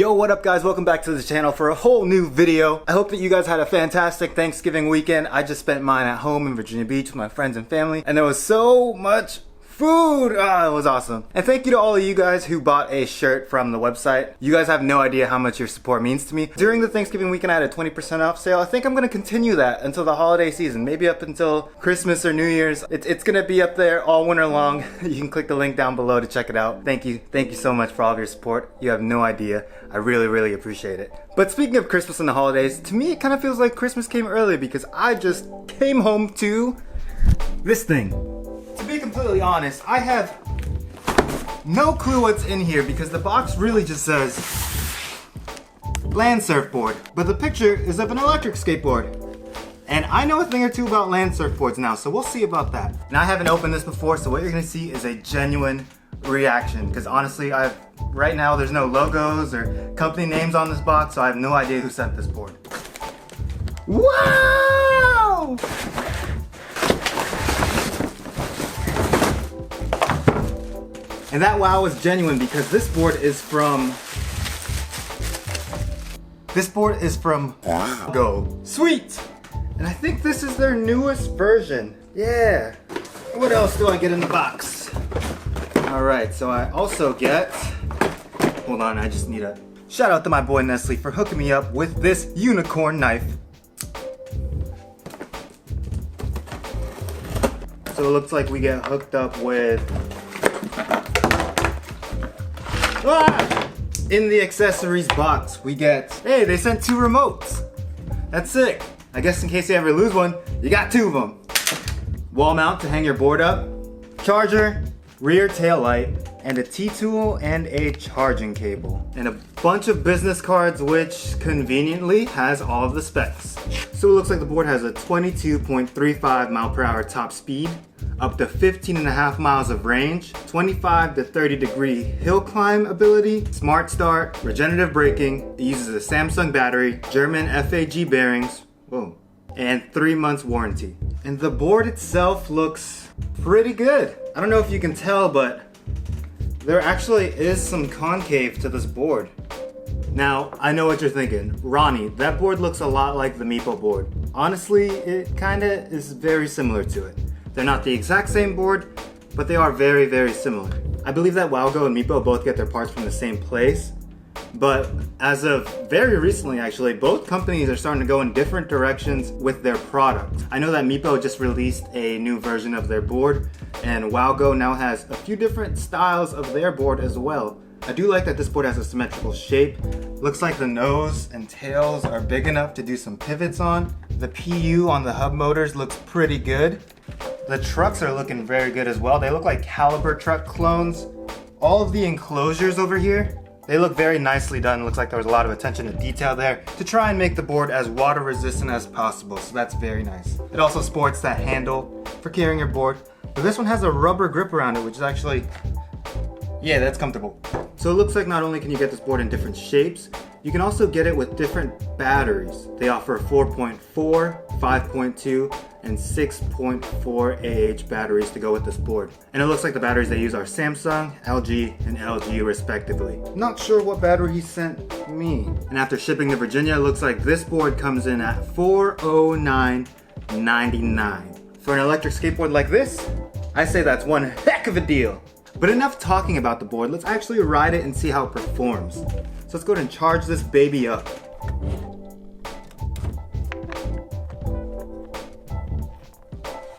Yo, what up guys? Welcome back to the channel for a whole new video. I hope that you guys had a fantastic Thanksgiving weekend. I just spent mine at home in Virginia Beach with my friends and family, and there was so much food. It was awesome. And thank you to all of you guys who bought a shirt from the website. You guys have no idea how much your support means to me. During the Thanksgiving weekend, I had a 20% off sale. I think I'm gonna continue that until the holiday season, maybe up until Christmas or New Year's. It's gonna be up there all winter long. You can click the link down below to check it out. Thank you so much for all of your support. You have no idea. I really appreciate it. But speaking of Christmas and the holidays, to me it kind of feels like Christmas came early because I just came home to this thing. To be completely honest, I have no clue what's in here because the box really just says land surfboard, but the picture is of an electric skateboard. And I know a thing or two about land surfboards now, so we'll see about that. And I haven't opened this before, so what you're gonna see is a genuine reaction, because honestly, right now there's no logos or company names on this box, so I have no idea who sent this board. Wow! And that wow is genuine because this board is from Wowgo. Sweet! And I think this is their newest version. Yeah. What else do I get in the box? Alright, so I also get, hold on, I just need a shout out to my boy Nestle for hooking me up with this unicorn knife. So it looks like we get hooked up with in the accessories box, we get, hey, they sent 2 remotes. That's sick. I guess in case you ever lose one, you got 2 of them. Wall mount to hang your board up, charger, rear tail light, and a T-tool and a charging cable. And a bunch of business cards, which conveniently has all of the specs. So it looks like the board has a 22.35 mile per hour top speed, up to 15.5 miles of range, 25 to 30 degree hill climb ability, smart start, regenerative braking, it uses a Samsung battery, German FAQ bearings, whoa, and 3 months warranty. And the board itself looks pretty good. I don't know if you can tell, but there actually is some concave to this board. Now, I know what you're thinking. Ronnie, that board looks a lot like the meepo board. Honestly, it kinda is very similar to it. They're not the exact same board, but they are very similar. I believe that Wowgo and meepo both get their parts from the same place, but as of very recently actually, both companies are starting to go in different directions with their products. I know that meepo just released a new version of their board, and Wowgo now has a few different styles of their board as well. I do like that this board has a symmetrical shape. Looks like the nose and tails are big enough to do some pivots on. The PU on the hub motors looks pretty good. The trucks are looking very good as well. They look like caliber truck clones. All of the enclosures over here, they look very nicely done. Looks like there was a lot of attention to detail there to try and make the board as water resistant as possible. So that's very nice. It also sports that handle for carrying your board. But this one has a rubber grip around it, which is actually, yeah, that's comfortable. So it looks like not only can you get this board in different shapes, you can also get it with different batteries. They offer 4.4, 5.2, and 6.4 AH batteries to go with this board. And it looks like the batteries they use are Samsung, LG, and LG respectively. Not sure what battery he sent me. And after shipping to Virginia, it looks like this board comes in at $409.99. For an electric skateboard like this, I say that's one heck of a deal. But enough talking about the board, let's actually ride it and see how it performs. So let's go ahead and charge this baby up.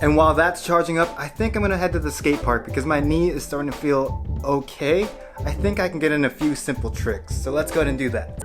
And while that's charging up, I think I'm gonna head to the skate park because my knee is starting to feel okay. I think I can get in a few simple tricks. So let's go ahead and do that.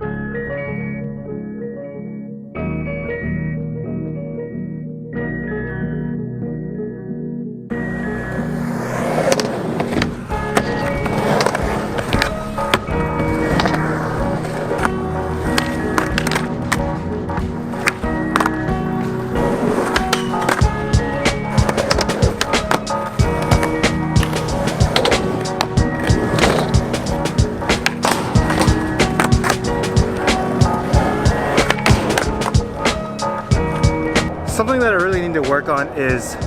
Something that I really need to work on is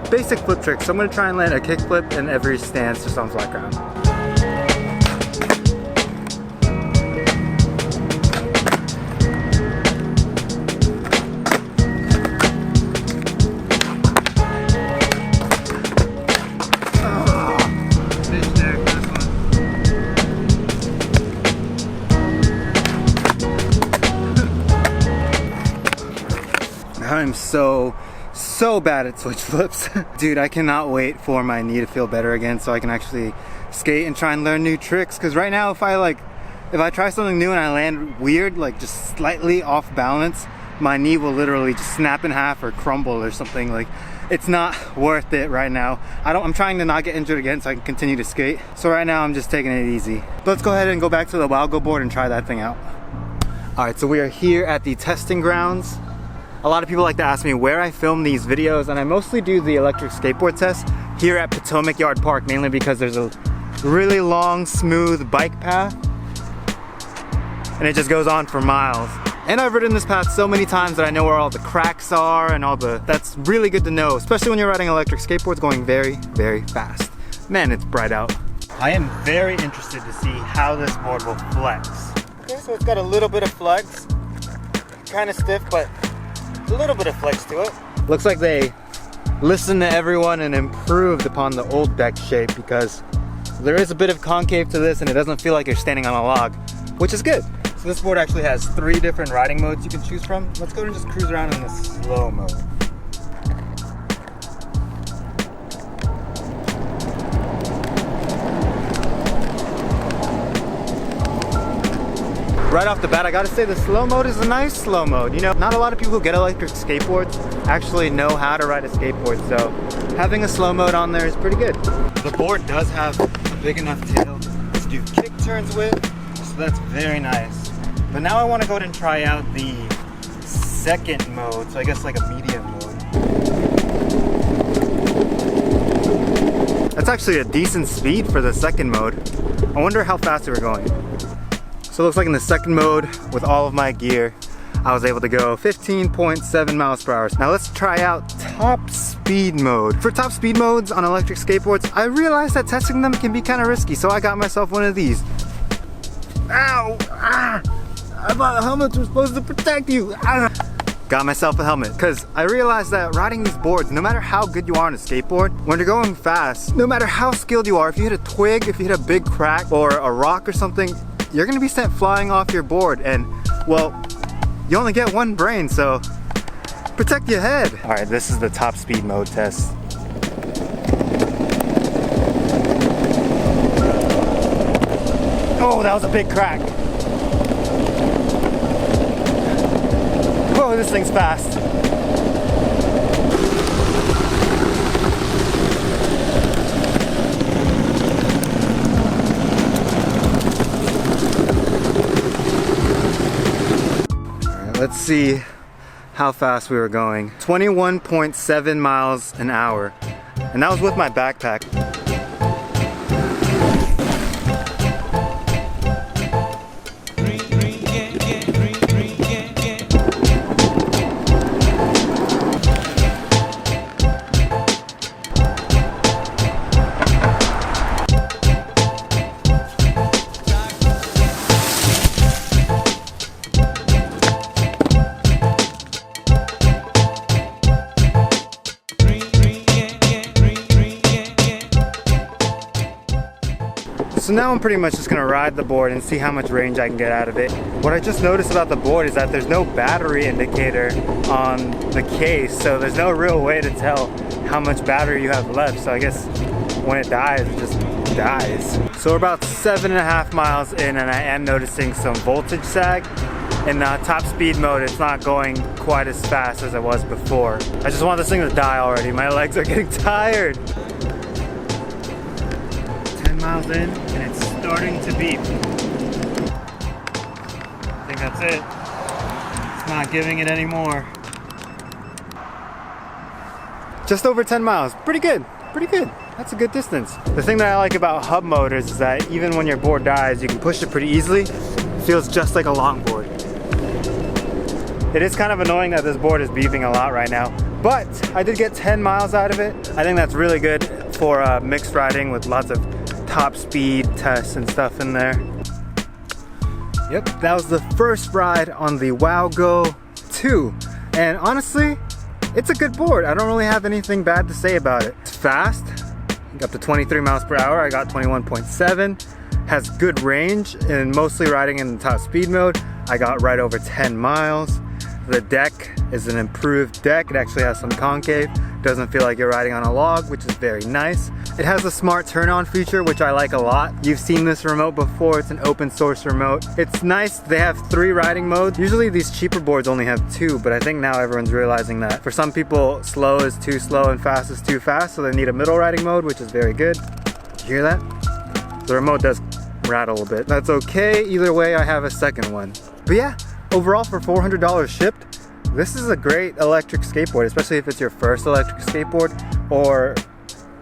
basic flip tricks. So I'm going to try and land a kick flip in every stance just on flat ground. I'm so bad at switch flips. Dude, I cannot wait for my knee to feel better again so I can actually skate and try and learn new tricks. Because right now, if I try something new and I land weird, like just slightly off balance, my knee will literally just snap in half or crumble or something. Like, it's not worth it right now. I'm trying to not get injured again so I can continue to skate. So right now I'm just taking it easy. Let's go ahead and go back to the Wowgo board and try that thing out. All right, so we are here at the testing grounds. A lot of people like to ask me where I film these videos, and I mostly do the electric skateboard test here at Potomac Yard Park, mainly because there's a really long, smooth bike path, and it just goes on for miles. And I've ridden this path so many times that I know where all the cracks are and that's really good to know, especially when you're riding electric skateboards going very, very fast. Man, it's bright out. I am very interested to see how this board will flex. Okay, so it's got a little bit of flex, kind of stiff, but a little bit of flex to it. Looks like they listened to everyone and improved upon the old deck shape, because there is a bit of concave to this and it doesn't feel like you're standing on a log, which is good. So this board actually has 3 different riding modes you can choose from. Let's go and just cruise around in the slow mode. Right off the bat, I gotta say the slow mode is a nice slow mode. You know, not a lot of people who get electric skateboards actually know how to ride a skateboard, so having a slow mode on there is pretty good. The board does have a big enough tail to do kick turns with, so that's very nice. But now I want to go ahead and try out the second mode, so I guess like a medium mode. That's actually a decent speed for the second mode. I wonder how fast we were going. So it looks like in the second mode, with all of my gear, I was able to go 15.7 miles per hour. Now let's try out top speed mode. For top speed modes on electric skateboards, I realized that testing them can be kind of risky, so I got myself one of these. Ow! Ah! I thought helmets were supposed to protect you. Got myself a helmet, because I realized that riding these boards, no matter how good you are on a skateboard, when you're going fast, no matter how skilled you are, if you hit a twig, if you hit a big crack or a rock or something, you're gonna be sent flying off your board, and well, you only get one brain, so protect your head. All right, this is the top speed mode test. Oh, that was a big crack. Oh, this thing's fast. All right, let's see how fast we were going. 21.7 miles an hour. And that was with my backpack. So now I'm pretty much just gonna ride the board and see how much range I can get out of it. What I just noticed about the board is that there's no battery indicator on the case, so there's no real way to tell how much battery you have left. So I guess when it dies, it just dies. So we're about 7.5 miles in, and I am noticing some voltage sag. In top speed mode, it's not going quite as fast as it was before. I just want this thing to die already. My legs are getting tired. 10 miles in, and it's starting to beep. I think that's it. It's not giving it anymore. Just over 10 miles. Pretty good. Pretty good. That's a good distance. The thing that I like about hub motors is that even when your board dies, you can push it pretty easily. It feels just like a longboard. It is kind of annoying that this board is beeping a lot right now, but I did get 10 miles out of it. I think that's really good for mixed riding with lots of top speed tests and stuff in there. Yep, that was the first ride on the Wowgo 2. And honestly, it's a good board. I don't really have anything bad to say about it. It's fast, up to 23 miles per hour. I got 21.7. Has good range, and mostly riding in the top speed mode, I got right over 10 miles. The deck is an improved deck. It actually has some concave. Doesn't feel like you're riding on a log, which is very nice. It has a smart turn-on feature, which I like a lot. You've seen this remote before. It's an open source remote. It's nice. They have 3 riding modes. Usually these cheaper boards only have 2, but I think now everyone's realizing that for some people, slow is too slow and fast is too fast, so they need a middle riding mode, which is very good. You hear that? The remote does rattle a bit. That's okay. Either way, I have a second one. But yeah, overall for $400 shipped, this is a great electric skateboard, especially if it's your first electric skateboard or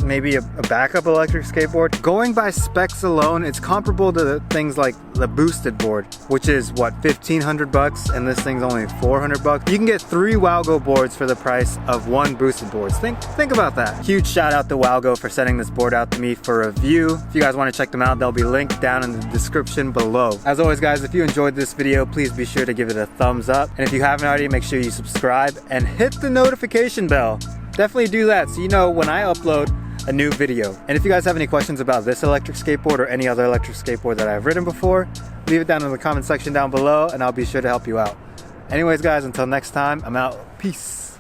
maybe a backup electric skateboard. Going by specs alone, it's comparable to things like the boosted board, which is what, 1,500 bucks, and this thing's only 400 bucks. You can get 3 Wowgo boards for the price of 1 boosted board. Think about that. Huge shout out to Wowgo for sending this board out to me for review. If you guys want to check them out, they'll be linked down in the description below. As always guys, if you enjoyed this video, please be sure to give it a thumbs up. And if you haven't already, make sure you subscribe and hit the notification bell. Definitely do that so you know when I upload a new video. And if you guys have any questions about this electric skateboard or any other electric skateboard that I've ridden before, leave it down in the comment section down below and I'll be sure to help you out. Anyways guys, until next time, I'm out. Peace.